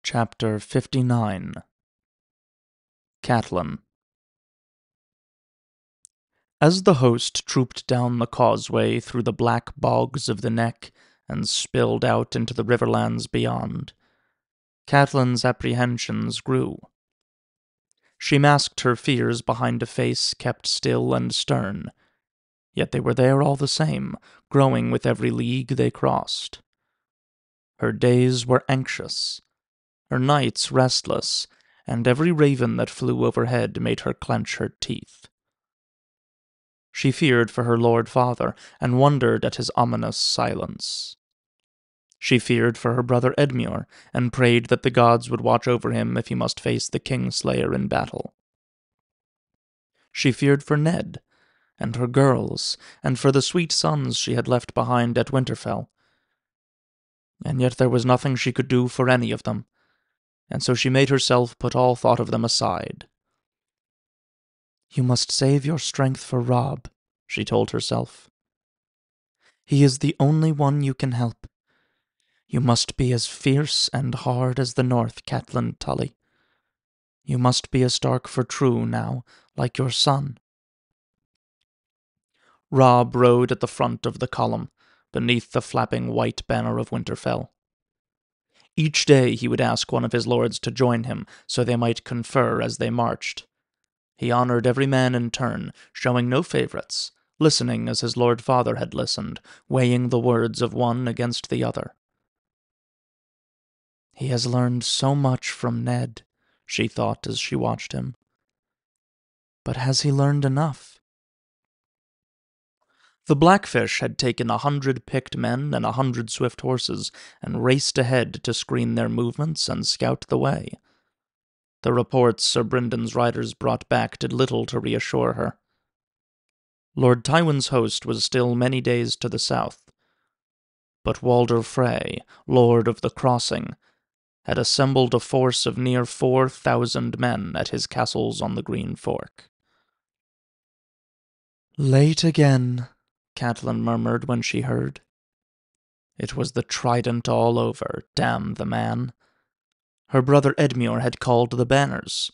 Chapter 59 Catelyn. As the host trooped down the causeway through the black bogs of the Neck and spilled out into the riverlands beyond, Catelyn's apprehensions grew. She masked her fears behind a face kept still and stern, yet they were there all the same, growing with every league they crossed. Her days were anxious, her nights restless, and every raven that flew overhead made her clench her teeth. She feared for her lord father, and wondered at his ominous silence. She feared for her brother Edmure, and prayed that the gods would watch over him if he must face the Kingslayer in battle. She feared for Ned, and her girls, and for the sweet sons she had left behind at Winterfell. And yet there was nothing she could do for any of them, and so she made herself put all thought of them aside. "You must save your strength for Robb," she told herself. "He is the only one you can help. You must be as fierce and hard as the North, Catelyn Tully. You must be a Stark for true now, like your son." Robb rode at the front of the column, beneath the flapping white banner of Winterfell. Each day he would ask one of his lords to join him, so they might confer as they marched. He honored every man in turn, showing no favorites, listening as his lord father had listened, weighing the words of one against the other. "He has learned so much from Ned," she thought as she watched him. "But has he learned enough?" The Blackfish had taken 100 picked men and 100 swift horses, and raced ahead to screen their movements and scout the way. The reports Sir Bryndon's riders brought back did little to reassure her. Lord Tywin's host was still many days to the south, but Walder Frey, Lord of the Crossing, had assembled a force of near 4,000 men at his castles on the Green Fork. "Late again," Catelyn murmured when she heard. It was the Trident all over, damn the man. Her brother Edmure had called the banners.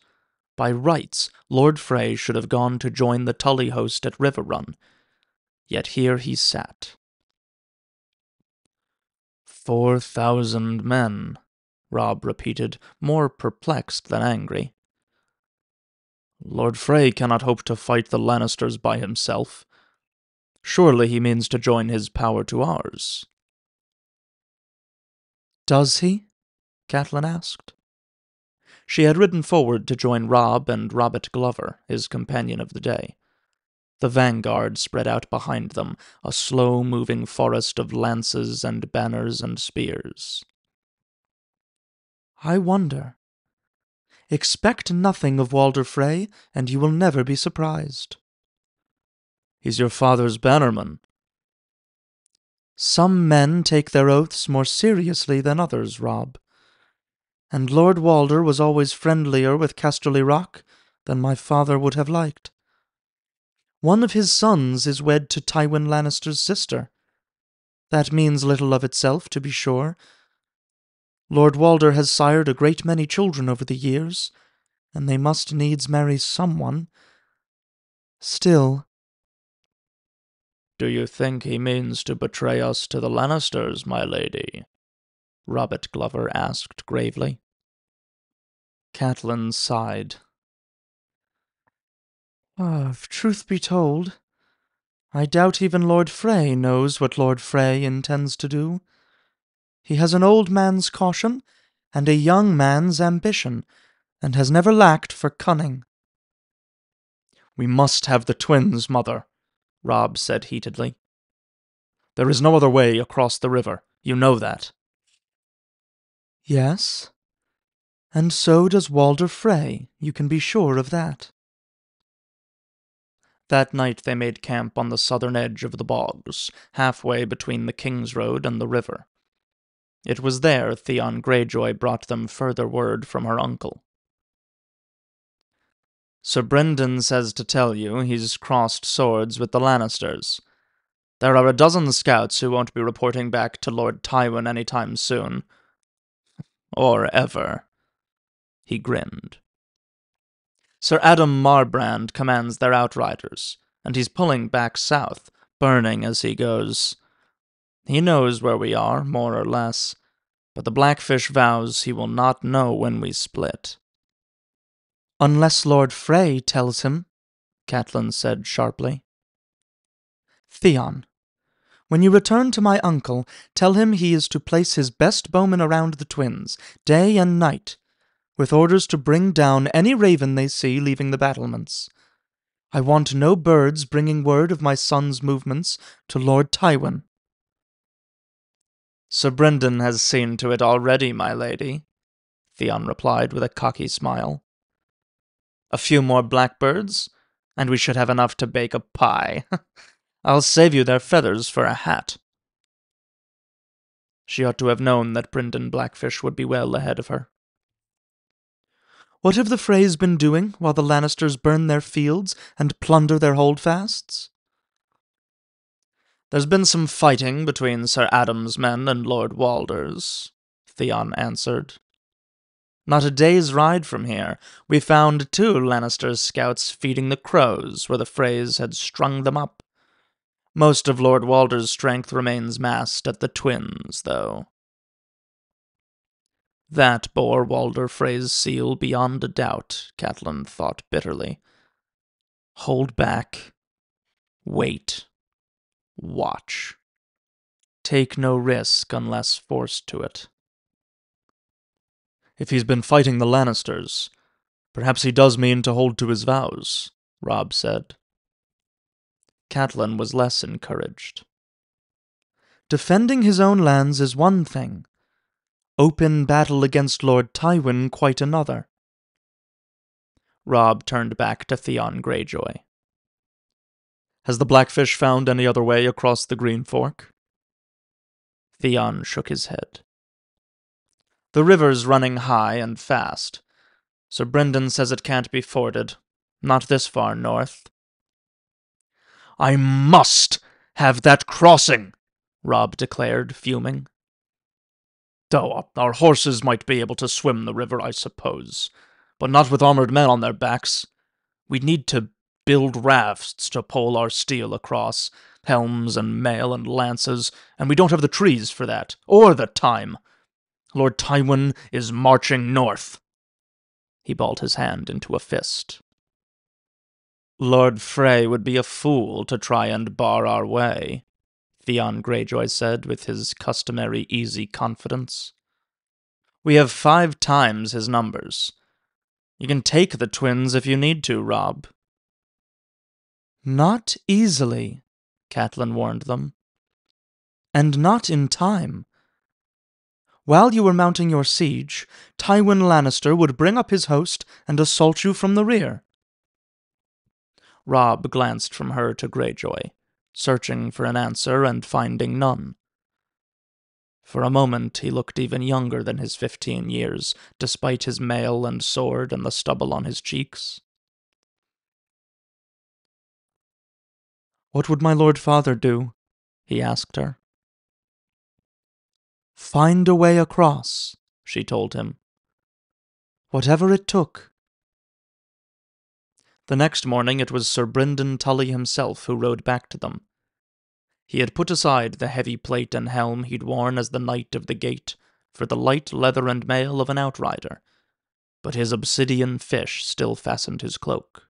By rights, Lord Frey should have gone to join the Tully host at Riverrun. Yet here he sat. 4,000 men, Robb repeated, more perplexed than angry. Lord Frey cannot hope to fight the Lannisters by himself. Surely he means to join his power to ours. "Does he?" Catelyn asked. She had ridden forward to join Robb and Robert Glover, his companion of the day. The vanguard spread out behind them, a slow-moving forest of lances and banners and spears. "I wonder. Expect nothing of Walder Frey, and you will never be surprised." "He's your father's bannerman." "Some men take their oaths more seriously than others, Robb. And Lord Walder was always friendlier with Casterly Rock than my father would have liked. One of his sons is wed to Tywin Lannister's sister. That means little of itself, to be sure. Lord Walder has sired a great many children over the years, and they must needs marry someone. Still—" "Do you think he means to betray us to the Lannisters, my lady?" Robert Glover asked gravely. Catelyn sighed. If truth be told, I doubt even Lord Frey knows what Lord Frey intends to do. He has an old man's caution and a young man's ambition, and has never lacked for cunning. "We must have the twins, Mother," Robb said heatedly. "There is no other way across the river. You know that." "Yes, and so does Walder Frey, you can be sure of that." That night they made camp on the southern edge of the bogs, halfway between the King's Road and the river. It was there Theon Greyjoy brought them further word from her uncle. "Sir Bryndon says to tell you he's crossed swords with the Lannisters. There are a dozen scouts who won't be reporting back to Lord Tywin any time soon. Or ever." He grinned. "Sir Adam Marbrand commands their outriders, and he's pulling back south, burning as he goes. He knows where we are, more or less, but the Blackfish vows he will not know when we split." "Unless Lord Frey tells him," Catelyn said sharply. "Theon, when you return to my uncle, tell him he is to place his best bowmen around the twins, day and night, with orders to bring down any raven they see leaving the battlements. I want no birds bringing word of my son's movements to Lord Tywin." "Sir Brendan has seen to it already, my lady," Theon replied with a cocky smile. "A few more blackbirds, and we should have enough to bake a pie. I'll save you their feathers for a hat." She ought to have known that Brendan Blackfish would be well ahead of her. "What have the Freys been doing while the Lannisters burn their fields and plunder their holdfasts?" "There's been some fighting between Sir Adam's men and Lord Walder's," Theon answered. "Not a day's ride from here, we found 2 Lannister scouts feeding the crows where the Freys had strung them up. Most of Lord Walder's strength remains massed at the twins, though." That bore Walder Frey's seal beyond a doubt, Catelyn thought bitterly. Hold back. Wait. Watch. Take no risk unless forced to it. "If he's been fighting the Lannisters, perhaps he does mean to hold to his vows," Robb said. Catelyn was less encouraged. "Defending his own lands is one thing. Open battle against Lord Tywin quite another." Robb turned back to Theon Greyjoy. "Has the Blackfish found any other way across the Green Fork?" Theon shook his head. "The river's running high and fast. Sir Brendan says it can't be forded. Not this far north." "I must have that crossing," Robb declared, fuming. "Though our horses might be able to swim the river, I suppose, but not with armored men on their backs. We'd need to build rafts to pole our steel across, helms and mail and lances, and we don't have the trees for that, or the time. Lord Tywin is marching north." He balled his hand into a fist. "Lord Frey would be a fool to try and bar our way," Theon Greyjoy said with his customary easy confidence. "We have 5 times his numbers. You can take the twins if you need to, Robb." "Not easily," Catelyn warned them. "And not in time. While you were mounting your siege, Tywin Lannister would bring up his host and assault you from the rear." Robb glanced from her to Greyjoy, searching for an answer and finding none. For a moment he looked even younger than his 15 years, despite his mail and sword and the stubble on his cheeks. "What would my lord father do?" he asked her. "Find a way across," she told him. "Whatever it took." The next morning it was Sir Brendan Tully himself who rode back to them. He had put aside the heavy plate and helm he'd worn as the Knight of the Gate for the light leather and mail of an outrider, but his obsidian fish still fastened his cloak.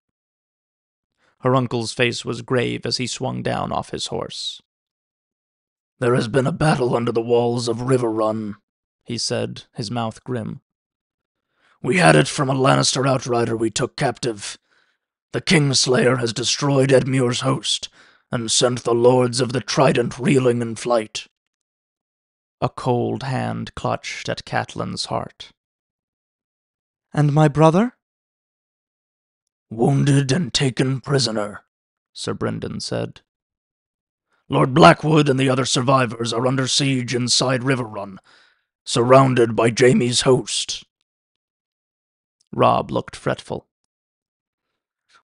Her uncle's face was grave as he swung down off his horse. "There has been a battle under the walls of Riverrun," he said, his mouth grim. "We had it from a Lannister outrider we took captive. The Kingslayer has destroyed Edmure's host, and sent the Lords of the Trident reeling in flight." A cold hand clutched at Catelyn's heart. "And my brother?" "Wounded and taken prisoner," Sir Brendan said. "Lord Blackwood and the other survivors are under siege inside Riverrun, surrounded by Jaime's host." Robb looked fretful.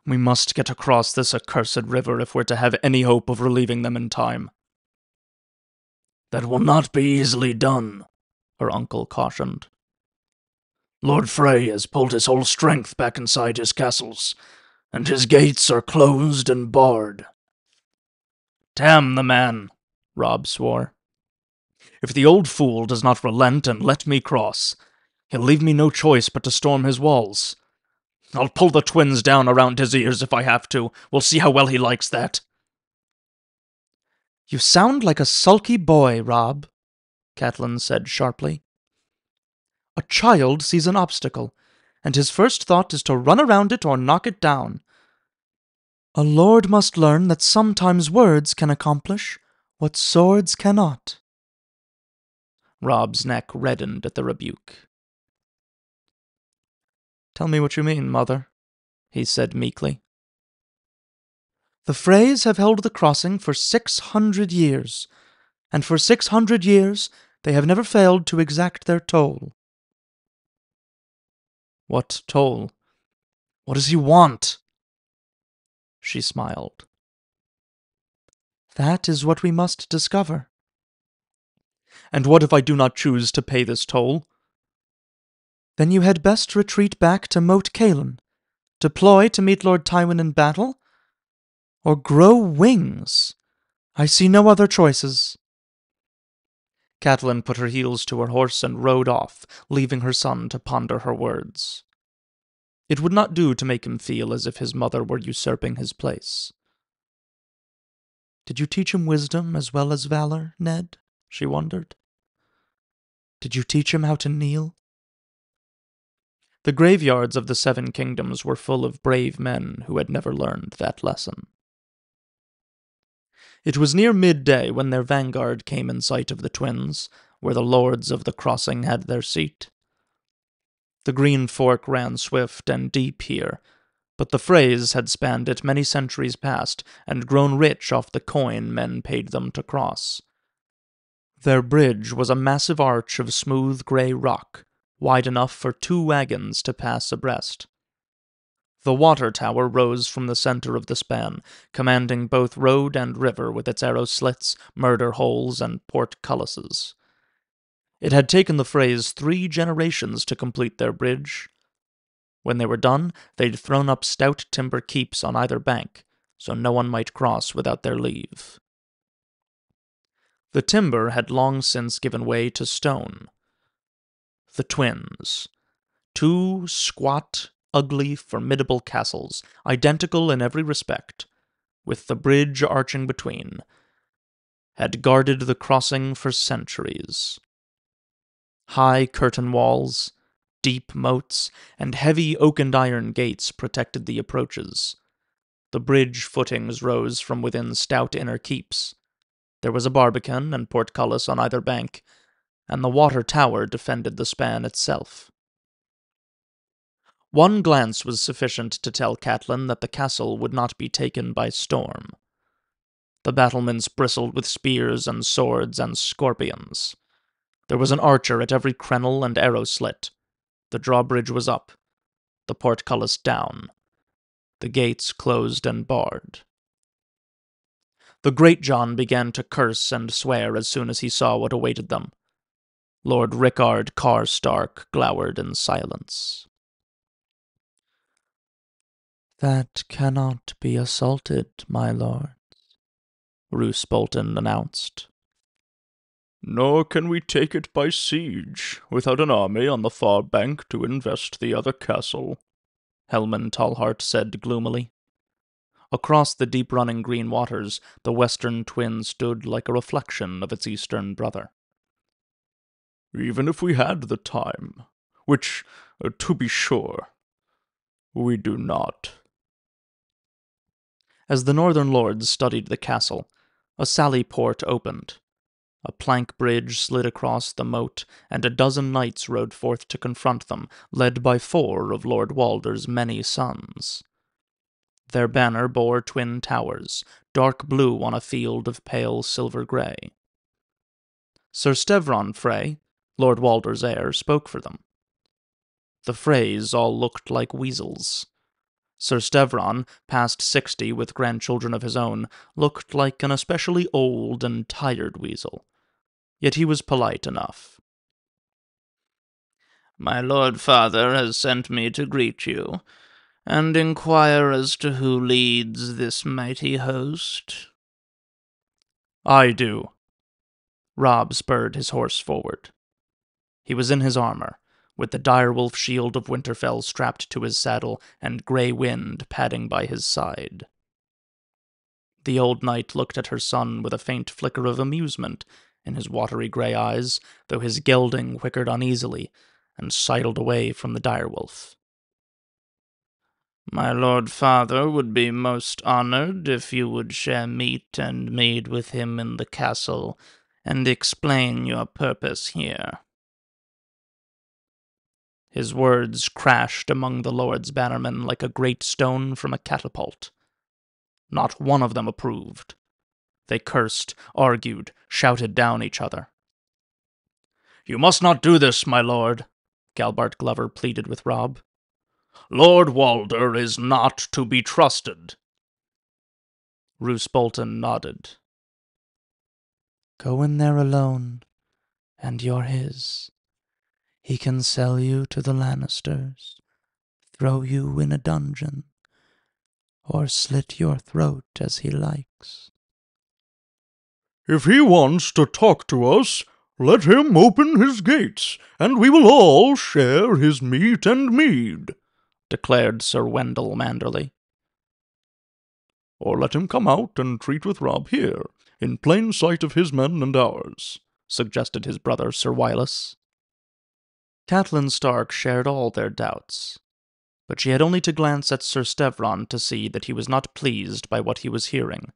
"We must get across this accursed river if we're to have any hope of relieving them in time." "That will not be easily done," her uncle cautioned. Lord Frey has pulled his whole strength back inside his castles, and his gates are closed and barred. Damn the man, Robb swore. If the old fool does not relent and let me cross, he'll leave me no choice but to storm his walls. I'll pull the twins down around his ears if I have to. We'll see how well he likes that. You sound like a sulky boy, Robb, Catelyn said sharply. A child sees an obstacle, and his first thought is to run around it or knock it down. A lord must learn that sometimes words can accomplish what swords cannot. Robb's neck reddened at the rebuke. Tell me what you mean, mother, he said meekly. The Freys have held the crossing for 600 years, and for 600 years they have never failed to exact their toll. What toll? What does he want? She smiled. That is what we must discover. And what if I do not choose to pay this toll? Then you had best retreat back to Moat Cailin, deploy to meet Lord Tywin in battle, or grow wings. I see no other choices. Catelyn put her heels to her horse and rode off, leaving her son to ponder her words. It would not do to make him feel as if his mother were usurping his place. Did you teach him wisdom as well as valor, Ned? She wondered. Did you teach him how to kneel? The graveyards of the Seven Kingdoms were full of brave men who had never learned that lesson. It was near midday when their vanguard came in sight of the twins, where the lords of the crossing had their seat. The Green Fork ran swift and deep here, but the Freys had spanned it many centuries past and grown rich off the coin men paid them to cross. Their bridge was a massive arch of smooth gray rock, wide enough for 2 wagons to pass abreast. The water tower rose from the center of the span, commanding both road and river with its arrow slits, murder holes, and portcullises. It had taken the Freys 3 generations to complete their bridge. When they were done, they'd thrown up stout timber keeps on either bank, so no one might cross without their leave. The timber had long since given way to stone. The twins. 2 squat, ugly, formidable castles, identical in every respect, with the bridge arching between, had guarded the crossing for centuries. High curtain walls, deep moats, and heavy oak and iron gates protected the approaches. The bridge footings rose from within stout inner keeps. There was a barbican and portcullis on either bank, and the water tower defended the span itself. One glance was sufficient to tell Catelyn that the castle would not be taken by storm. The battlements bristled with spears and swords and scorpions. There was an archer at every crenel and arrow slit. The drawbridge was up, the portcullis down, the gates closed and barred. The Great John began to curse and swear as soon as he saw what awaited them. Lord Rickard Karstark glowered in silence. That cannot be assaulted, my lords, Roose Bolton announced. Nor can we take it by siege, without an army on the far bank to invest the other castle, Helman Tallhart said gloomily. Across the deep-running green waters, the western twin stood like a reflection of its eastern brother. Even if we had the time, which, to be sure, we do not. As the northern lords studied the castle, a sally port opened. A plank bridge slid across the moat, and a dozen knights rode forth to confront them, led by 4 of Lord Walder's many sons. Their banner bore twin towers, dark blue on a field of pale silver-grey. Sir Stevron Frey, Lord Walder's heir, spoke for them. The Freys all looked like weasels. Sir Stevron, past 60 with grandchildren of his own, looked like an especially old and tired weasel. Yet he was polite enough. My lord father has sent me to greet you, and inquire as to who leads this mighty host. I do. Robb spurred his horse forward. He was in his armor, with the direwolf shield of Winterfell strapped to his saddle and Grey Wind padding by his side. The old knight looked at her son with a faint flicker of amusement in his watery grey eyes, though his gelding whickered uneasily and sidled away from the direwolf. My lord father would be most honored if you would share meat and mead with him in the castle and explain your purpose here. His words crashed among the lord's bannermen like a great stone from a catapult. Not one of them approved. They cursed, argued, shouted down each other. "You must not do this, my lord," Galbart Glover pleaded with Robb. "Lord Walder is not to be trusted." Roose Bolton nodded. "Go in there alone, and you're his. He can sell you to the Lannisters, throw you in a dungeon, or slit your throat as he likes." "If he wants to talk to us, let him open his gates, and we will all share his meat and mead," declared Sir Wendell Manderly. "Or let him come out and treat with Robb here, in plain sight of his men and ours," suggested his brother Sir Wylas. Catelyn Stark shared all their doubts, but she had only to glance at Sir Stevron to see that he was not pleased by what he was hearing.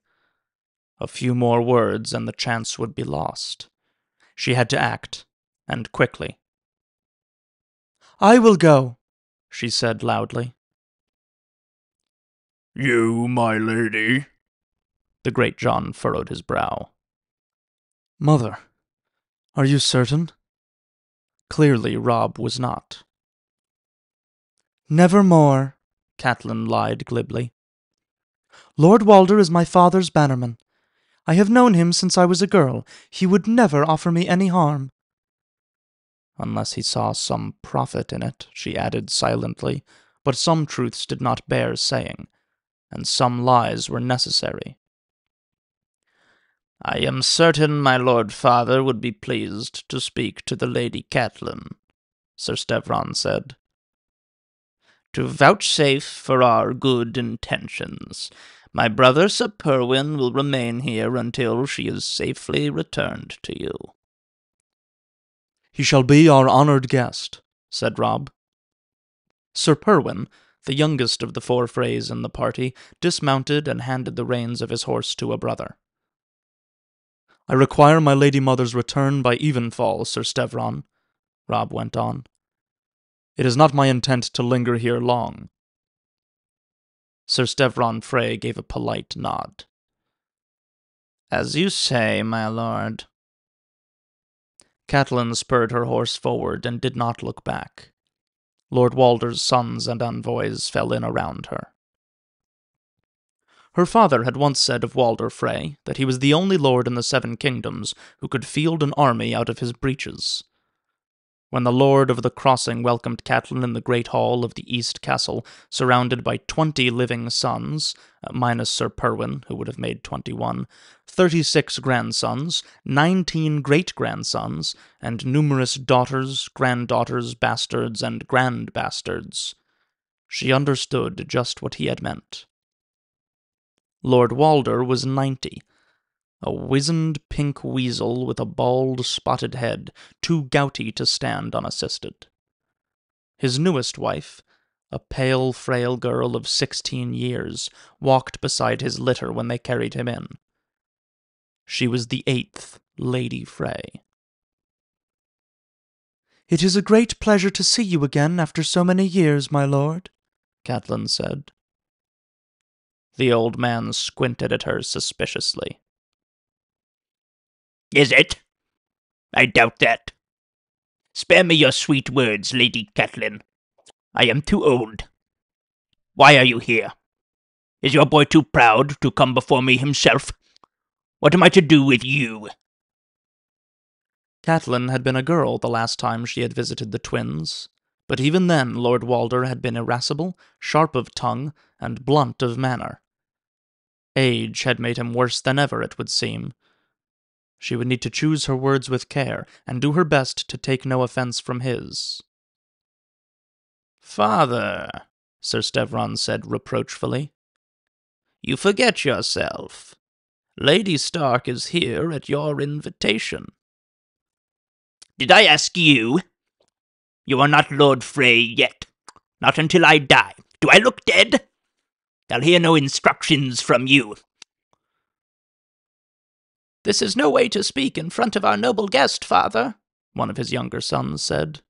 A few more words and the chance would be lost. She had to act, and quickly. "I will go," she said loudly. "You, my lady?" The Great John furrowed his brow. "Mother, are you certain?" Clearly Robb was not. "Nevermore," Catelyn lied glibly. "Lord Walder is my father's bannerman. I have known him since I was a girl. He would never offer me any harm." Unless he saw some profit in it, she added silently, but some truths did not bear saying, and some lies were necessary. "I am certain my lord father would be pleased to speak to the Lady Catelyn," Sir Stevron said. "To vouchsafe for our good intentions, my brother Sir Perwyn will remain here until she is safely returned to you." "He shall be our honored guest," said Robb. Sir Perwyn, the youngest of the four Freys in the party, dismounted and handed the reins of his horse to a brother. "I require my lady mother's return by evenfall, Sir Stevron," Robb went on. "It is not my intent to linger here long." Sir Stevron Frey gave a polite nod. "As you say, my lord." Catelyn spurred her horse forward and did not look back. Lord Walder's sons and envoys fell in around her. Her father had once said of Walder Frey that he was the only lord in the Seven Kingdoms who could field an army out of his breeches. When the Lord of the Crossing welcomed Catelyn in the great hall of the East Castle, surrounded by 20 living sons, minus Sir Perwyn, who would have made 21, 36 grandsons, 19 great-grandsons, and numerous daughters, granddaughters, bastards, and grand-bastards, she understood just what he had meant. Lord Walder was 90, a wizened pink weasel with a bald, spotted head, too gouty to stand unassisted. His newest wife, a pale, frail girl of 16 years, walked beside his litter when they carried him in. She was the 8th Lady Frey. "It is a great pleasure to see you again after so many years, my lord," Catelyn said. The old man squinted at her suspiciously. "Is it? I doubt that. Spare me your sweet words, Lady Catelyn. I am too old. Why are you here? Is your boy too proud to come before me himself? What am I to do with you?" Catelyn had been a girl the last time she had visited the twins, But even then Lord Walder had been irascible, sharp of tongue, and blunt of manner. Age had made him worse than ever, it would seem. She would need to choose her words with care, and do her best to take no offense from his. "Father," Sir Stevron said reproachfully, "you forget yourself. Lady Stark is here at your invitation." Did I ask you? You are not Lord Frey yet. Not until I die. Do I look dead? I'll hear no instructions from you. "This is no way to speak in front of our noble guest, father," one of his younger sons said.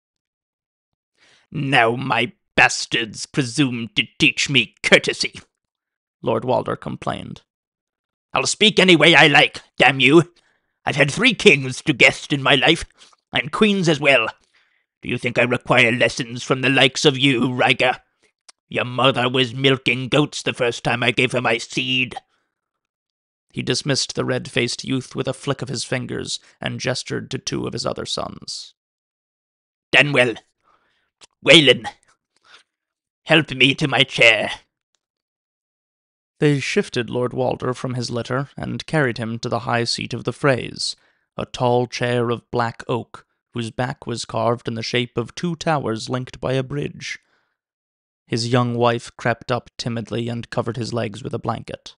"Now my bastards presume to teach me courtesy," Lord Walder complained. "I'll speak any way I like, damn you. I've had 3 kings to guest in my life, and queens as well. Do you think I require lessons from the likes of you, Ryger? Your mother was milking goats the first time I gave her my seed." He dismissed the red-faced youth with a flick of his fingers and gestured to 2 of his other sons. "Done well. Waylon, help me to my chair." They shifted Lord Walder from his litter and carried him to the high seat of the Freys, a tall chair of black oak, whose back was carved in the shape of 2 towers linked by a bridge. His young wife crept up timidly and covered his legs with a blanket.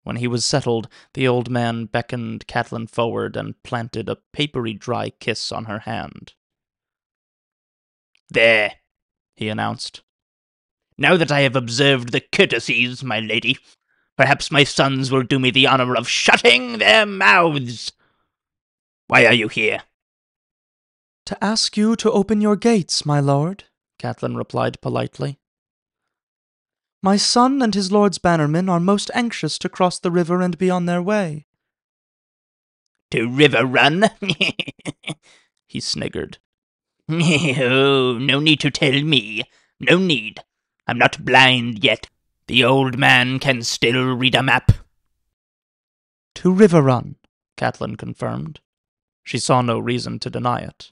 When he was settled, the old man beckoned Catelyn forward and planted a papery dry kiss on her hand. "There," he announced. "Now that I have observed the courtesies, my lady, perhaps my sons will do me the honor of shutting their mouths. Why are you here?" "To ask you to open your gates, my lord," Catelyn replied politely. "My son and his lord's bannermen are most anxious to cross the river and be on their way." "To River Run?" he sniggered. "Oh, no need to tell me. No need. I'm not blind yet. The old man can still read a map." "To River Run," Catelyn confirmed. She saw no reason to deny it.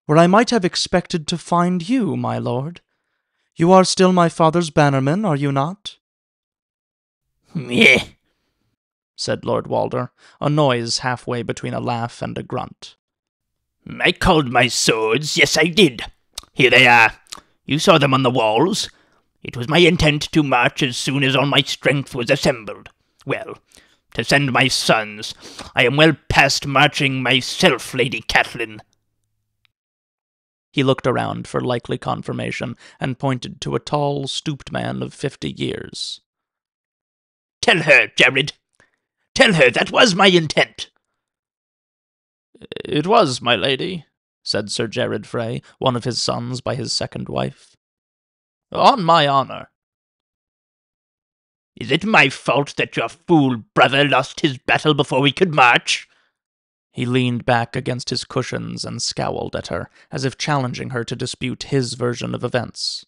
"Where I might have expected to find you, my lord. You are still my father's bannerman, are you not?" "Meh," said Lord Walder, a noise halfway between a laugh and a grunt. "I called my swords, yes I did. Here they are. You saw them on the walls. It was my intent to march as soon as all my strength was assembled. Well, to send my sons, I am well past marching myself, Lady Catelyn." He looked around for likely confirmation and pointed to a tall, stooped man of 50 years. "Tell her, Jared. Tell her that was my intent." "It was, my lady," said Sir Jared Frey, one of his sons by his second wife. "On my honor." "Is it my fault that your fool brother lost his battle before we could march?" He leaned back against his cushions and scowled at her, as if challenging her to dispute his version of events.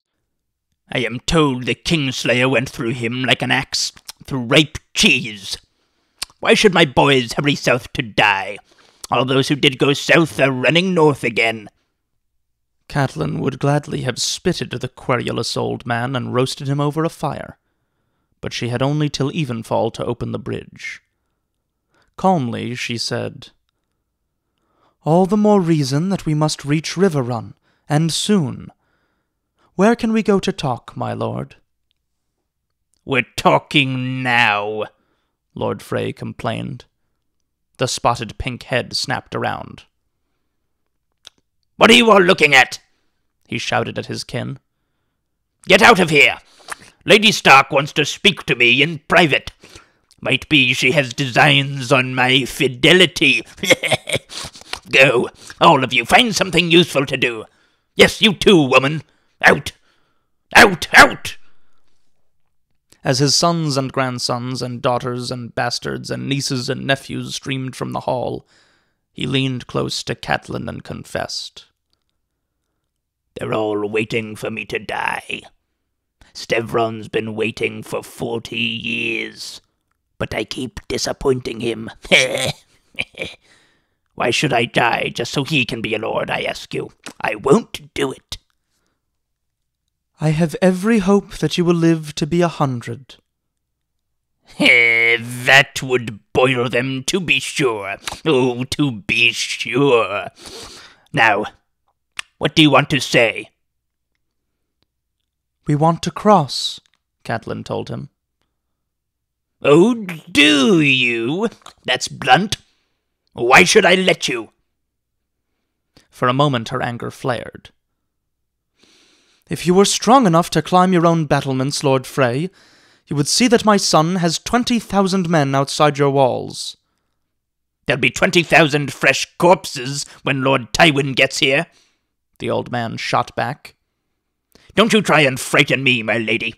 "I am told the Kingslayer went through him like an axe through ripe cheese. Why should my boys hurry south to die? All those who did go south are running north again." Catelyn would gladly have spitted the querulous old man and roasted him over a fire, but she had only till evenfall to open the bridge. Calmly she said, "All the more reason that we must reach River Run, and soon. Where can we go to talk, my lord?" "We're talking now," Lord Frey complained. The spotted pink head snapped around. "What are you all looking at?" he shouted at his kin. "Get out of here! Lady Stark wants to speak to me in private. Might be she has designs on my fidelity. Go, all of you, find something useful to do. Yes, you too, woman. Out! Out! Out!" As his sons and grandsons and daughters and bastards and nieces and nephews streamed from the hall, he leaned close to Catelyn and confessed. "They're all waiting for me to die. Stevron's been waiting for 40 years, but I keep disappointing him. Why should I die just so he can be a lord, I ask you? I won't do it. I have every hope that you will live to be 100. That would boil them, to be sure. Oh, to be sure. Now, what do you want to say? We want to cross, Catelyn told him. Oh, do you? That's blunt. Why should I let you? For a moment her anger flared. If you were strong enough to climb your own battlements, Lord Frey, you would see that my son has 20,000 men outside your walls. There'll be 20,000 fresh corpses when Lord Tywin gets here, the old man shot back. Don't you try and frighten me, my lady.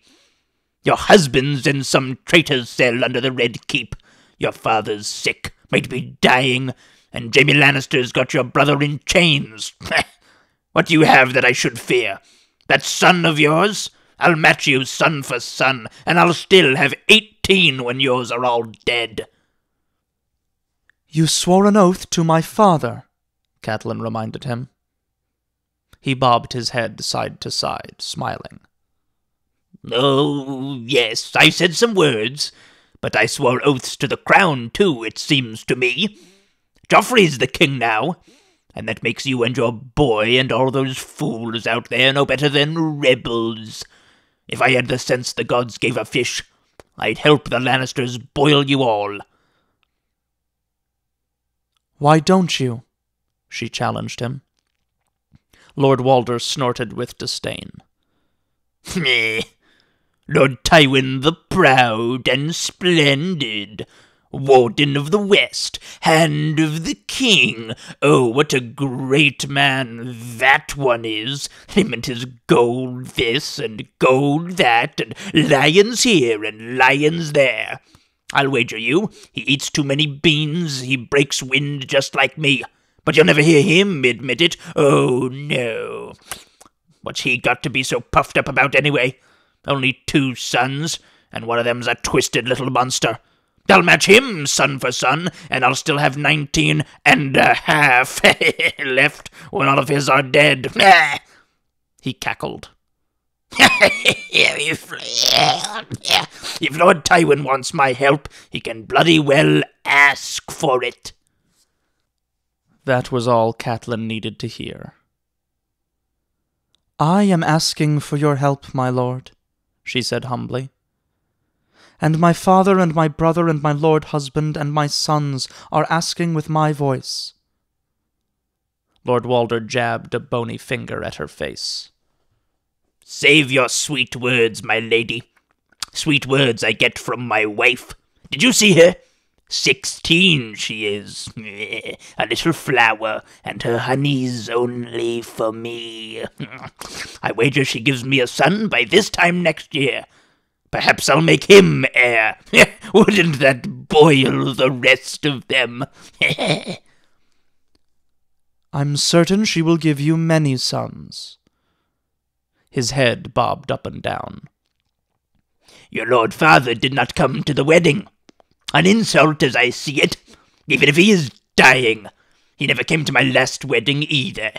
Your husband's in some traitor's cell under the Red Keep. Your father's sick, might be dying, and Jaime Lannister's got your brother in chains. What do you have that I should fear? That son of yours? I'll match you son for son, and I'll still have 18 when yours are all dead. You swore an oath to my father, Catelyn reminded him. He bobbed his head side to side, smiling. Oh, yes, I said some words, but I swore oaths to the crown, too, it seems to me. Joffrey's the king now, and that makes you and your boy and all those fools out there no better than rebels. If I had the sense the gods gave a fish, I'd help the Lannisters boil you all. Why don't you? She challenged him. Lord Walder snorted with disdain. Meh. Lord Tywin the Proud and Splendid, Warden of the West, Hand of the King. Oh, what a great man that one is. Him and his gold this and gold that, and lions here and lions there. I'll wager you, he eats too many beans, he breaks wind just like me. But you'll never hear him admit it. Oh, no. What's he got to be so puffed up about anyway? Only 2 sons, and one of them's a twisted little monster. I'll match him son for son, and I'll still have 19 and a half left when all of his are dead. He cackled. If Lord Tywin wants my help, he can bloody well ask for it. That was all Catelyn needed to hear. I am asking for your help, my lord, she said humbly. And my father and my brother and my lord husband and my sons are asking with my voice. Lord Walder jabbed a bony finger at her face. Save your sweet words, my lady. Sweet words I get from my wife. Did you see her? 16 she is. A little flower, and her honey's only for me. I wager she gives me a son by this time next year. Perhaps I'll make him heir. Wouldn't that boil the rest of them? I'm certain she will give you many sons. His head bobbed up and down. Your lord father did not come to the wedding. An insult as I see it, even if he is dying. He never came to my last wedding either.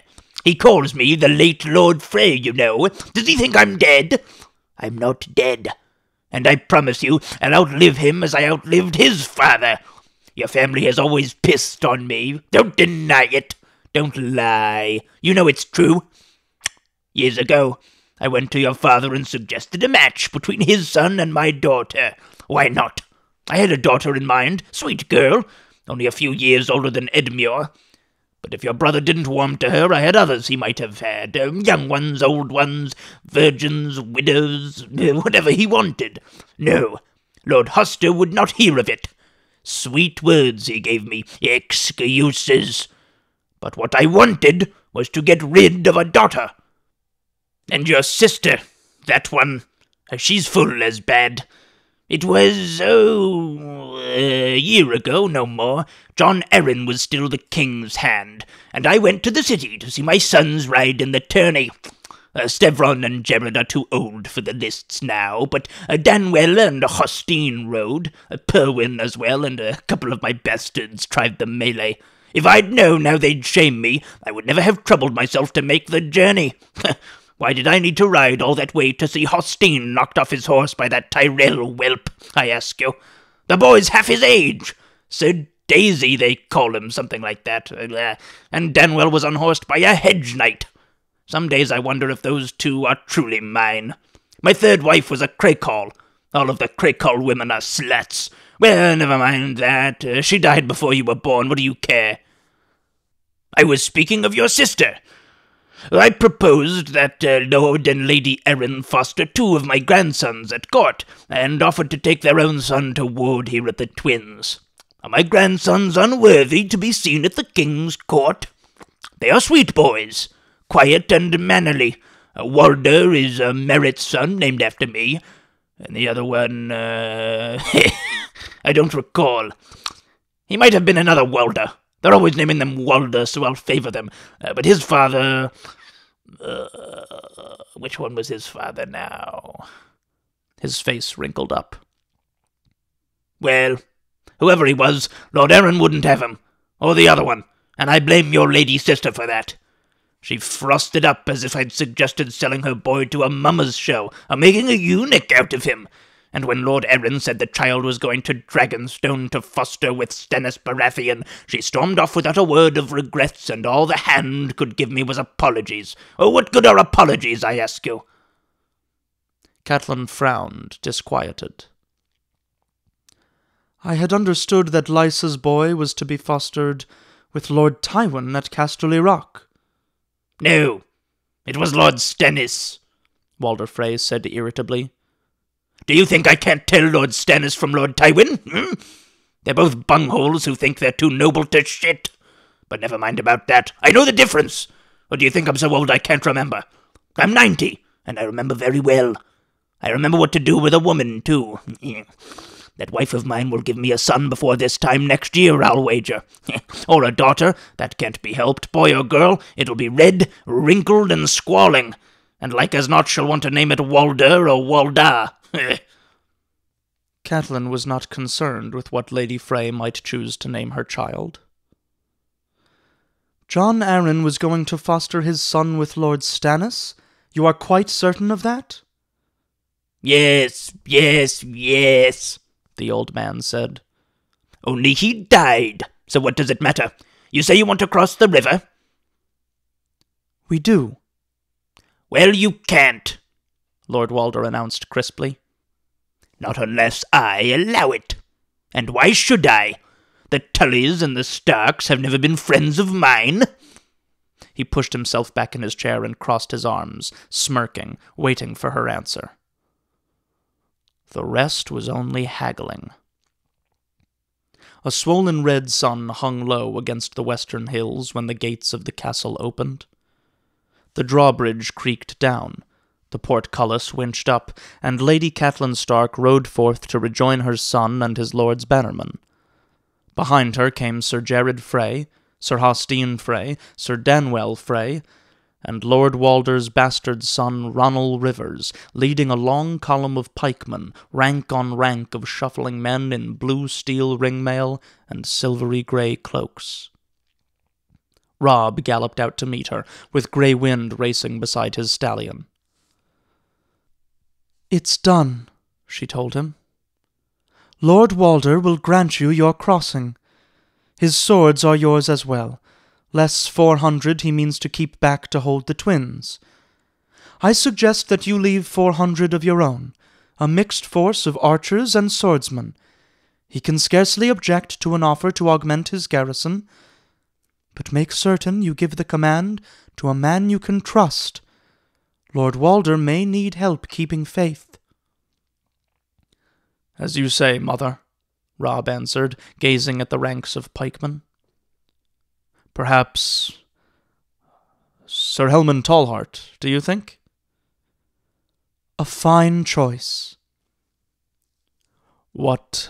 He calls me the late Lord Frey, you know. Does he think I'm dead? I'm not dead. And I promise you, I'll outlive him as I outlived his father. Your family has always pissed on me. Don't deny it. Don't lie. You know it's true. Years ago, I went to your father and suggested a match between his son and my daughter. Why not? I had a daughter in mind, sweet girl, only a few years older than Edmure. But if your brother didn't warm to her, I had others he might have had. Young ones, old ones, virgins, widows, whatever he wanted. No, Lord Hoster would not hear of it. Sweet words he gave me, excuses. But what I wanted was to get rid of a daughter. And your sister, that one, she's full as bad. It was, a year ago, no more. John Arryn was still the king's hand, and I went to the city to see my sons ride in the tourney. Stevron and Gerard are too old for the lists now, but Danwell and Hostine rode, Perwyn as well, and a couple of my bastards tried the melee. If I'd known how they'd shame me, I would never have troubled myself to make the journey. Why did I need to ride all that way to see Hostine knocked off his horse by that Tyrell whelp, I ask you? The boy's half his age. Sir Daisy, they call him, something like that. And Danwell was unhorsed by a hedge knight. Some days I wonder if those two are truly mine. My third wife was a Craycall. All of the Craycall women are sluts. Well, never mind that. She died before you were born. What do you care? I was speaking of your sister. I proposed that Lord and Lady Erin foster 2 of my grandsons at court, and offered to take their own son to ward here at the Twins. Are my grandsons unworthy to be seen at the king's court? They are sweet boys, quiet and mannerly. Walder is a Merritt's son, named after me, and the other one, I don't recall. He might have been another Walder. They're always naming them Walder, so I'll favor them. But his father... which one was his father now? His face wrinkled up. Well, whoever he was, Lord Arryn wouldn't have him. Or the other one, and I blame your lady sister for that. She frosted up as if I'd suggested selling her boy to a mummers show, or making a eunuch out of him. And when Lord Arryn said the child was going to Dragonstone to foster with Stannis Baratheon, she stormed off without a word of regrets, and all the hand could give me was apologies. Oh, what good are apologies, I ask you? Catelyn frowned, disquieted. I had understood that Lysa's boy was to be fostered with Lord Tywin at Casterly Rock. No, it was Lord Stannis, Walder Frey said irritably. Do you think I can't tell Lord Stannis from Lord Tywin? They're both bungholes who think they're too noble to shit. But never mind about that. I know the difference. Or do you think I'm so old I can't remember? I'm 90, and I remember very well. I remember what to do with a woman, too. That wife of mine will give me a son before this time next year, I'll wager. Or a daughter. That can't be helped. Boy or girl, it'll be red, wrinkled, and squalling. And like as not she'll want to name it Walder or Walda. Catelyn was not concerned with what Lady Frey might choose to name her child. Jon Arryn was going to foster his son with Lord Stannis? You are quite certain of that? Yes, the old man said. Only he died, so what does it matter? You say you want to cross the river? We do. Well, you can't, Lord Walder announced crisply. Not unless I allow it. And why should I? The Tullys and the Starks have never been friends of mine. He pushed himself back in his chair and crossed his arms, smirking, waiting for her answer. The rest was only haggling. A swollen red sun hung low against the western hills when the gates of the castle opened. The drawbridge creaked down, the portcullis winched up, and Lady Catelyn Stark rode forth to rejoin her son and his lord's bannermen. Behind her came Sir Jared Frey, Sir Hostine Frey, Sir Danwell Frey, and Lord Walder's bastard son Ronal Rivers, leading a long column of pikemen, rank on rank of shuffling men in blue steel ringmail and silvery grey cloaks. Robb galloped out to meet her, with Grey Wind racing beside his stallion. "It's done," she told him. "Lord Walder will grant you your crossing. His swords are yours as well. Less 400 he means to keep back to hold the twins. I suggest that you leave 400 of your own, a mixed force of archers and swordsmen. He can scarcely object to an offer to augment his garrison, but make certain you give the command to a man you can trust. Lord Walder may need help keeping faith." "As you say, mother," Robb answered, gazing at the ranks of pikemen. "Perhaps Sir Helman Tallheart, do you think?" "A fine choice." What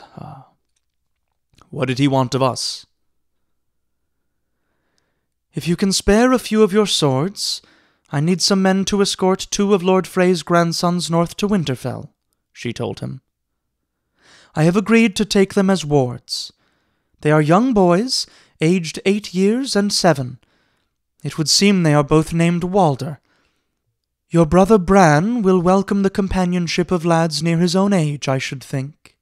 did he want of us?" "If you can spare a few of your swords, I need some men to escort 2 of Lord Frey's grandsons north to Winterfell," she told him. "I have agreed to take them as wards. They are young boys, aged 8 years and 7. It would seem they are both named Walder. Your brother Bran will welcome the companionship of lads near his own age, I should think.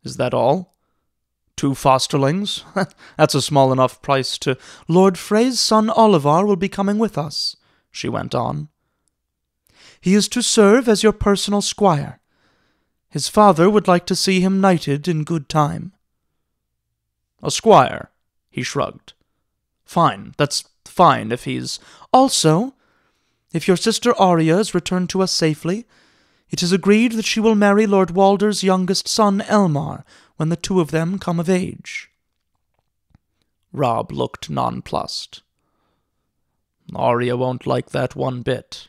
Is that all? 2 fosterlings? That's a small enough price to... Lord Frey's son Olivar will be coming with us, she went on. He is to serve as your personal squire. His father would like to see him knighted in good time. A squire, he shrugged. Fine, that's fine if he's... Also, if your sister Arya is returned to us safely, it is agreed that she will marry Lord Walder's youngest son Elmar when the 2 of them come of age. Robb looked nonplussed. Arya won't like that one bit.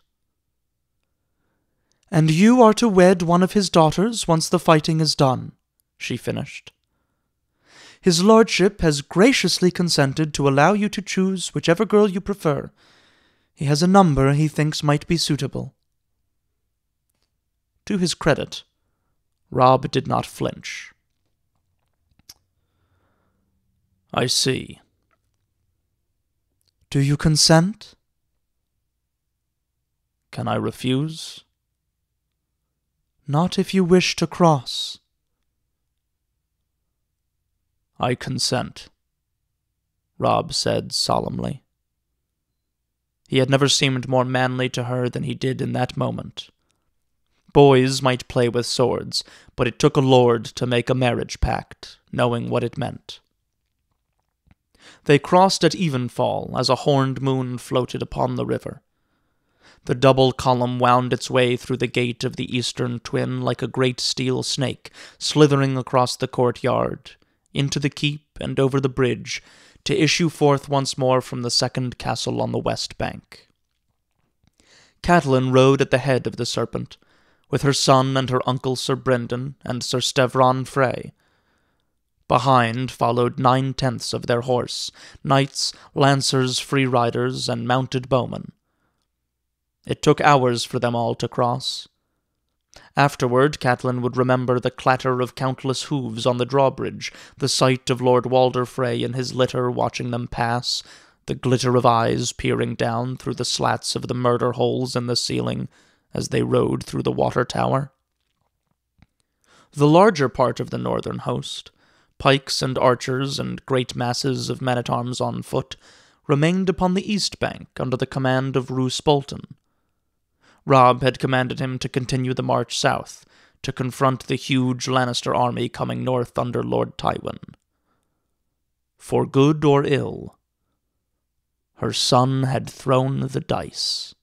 And you are to wed one of his daughters once the fighting is done, she finished. His lordship has graciously consented to allow you to choose whichever girl you prefer. He has a number he thinks might be suitable. To his credit, Robb did not flinch. I see. Do you consent? Can I refuse? Not if you wish to cross. I consent, Robb said solemnly. He had never seemed more manly to her than he did in that moment. Boys might play with swords, but it took a lord to make a marriage pact, knowing what it meant. They crossed at evenfall as a horned moon floated upon the river. The double column wound its way through the gate of the eastern twin like a great steel snake, slithering across the courtyard, into the keep and over the bridge, to issue forth once more from the second castle on the west bank. Catelyn rode at the head of the Serpent, with her son and her uncle Sir Brendan and Sir Stevron Frey. Behind followed 9/10 of their horse, knights, lancers, free riders, and mounted bowmen. It took hours for them all to cross. Afterward, Catelyn would remember the clatter of countless hooves on the drawbridge, the sight of Lord Walder Frey and his litter watching them pass, the glitter of eyes peering down through the slats of the murder holes in the ceiling as they rode through the water tower. The larger part of the northern host, pikes and archers and great masses of men-at-arms on foot, remained upon the east bank under the command of Roose Bolton. Robb had commanded him to continue the march south, to confront the huge Lannister army coming north under Lord Tywin. For good or ill, her son had thrown the dice.